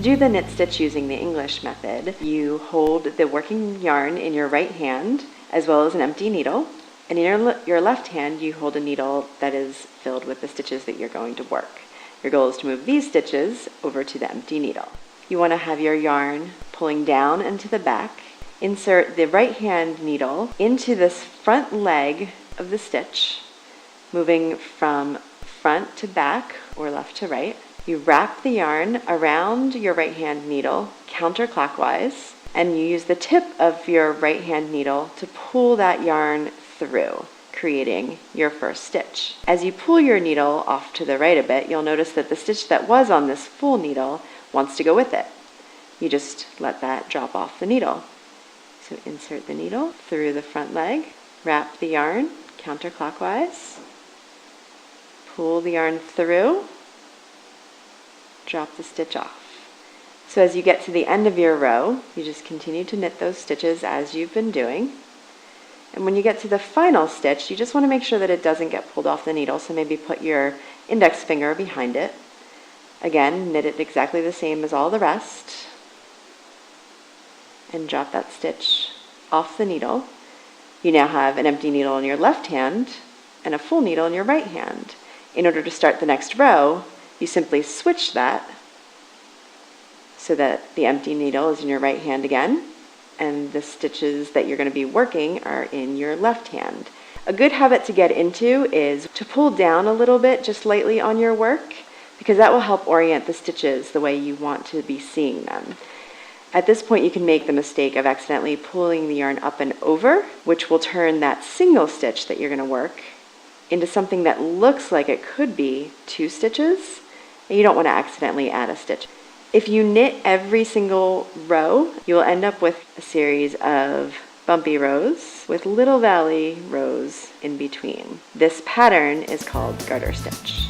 do the knit stitch using the English method, you hold the working yarn in your right hand as well as an empty needle, and in your left hand you hold a needle that is filled with the stitches that you're going to work. Your goal is to move these stitches over to the empty needle. You want to have your yarn pulling down into the back. Insert the right hand needle into this front leg of the stitch, moving from front to back or left to right. You wrap the yarn around your right hand needle counterclockwise, and you use the tip of your right hand needle to pull that yarn through, creating your first stitch. As you pull your needle off to the right a bit, you'll notice that the stitch that was on this full needle wants to go with it. You just let that drop off the needle. So insert the needle through the front leg, wrap the yarn counterclockwise, pull the yarn through, drop the stitch off. So as you get to the end of your row, you just continue to knit those stitches as you've been doing. And when you get to the final stitch, you just want to make sure that it doesn't get pulled off the needle, so maybe put your index finger behind it. Again, knit it exactly the same as all the rest, and drop that stitch off the needle. You now have an empty needle in your left hand and a full needle in your right hand. In order to start the next row, you simply switch that so that the empty needle is in your right hand again, and the stitches that you're going to be working are in your left hand. A good habit to get into is to pull down a little bit, just lightly on your work, because that will help orient the stitches the way you want to be seeing them. At this point, you can make the mistake of accidentally pulling the yarn up and over, which will turn that single stitch that you're going to work into something that looks like it could be 2 stitches, and you don't want to accidentally add a stitch. If you knit every single row, you will end up with a series of bumpy rows with little valley rows in between. This pattern is called garter stitch.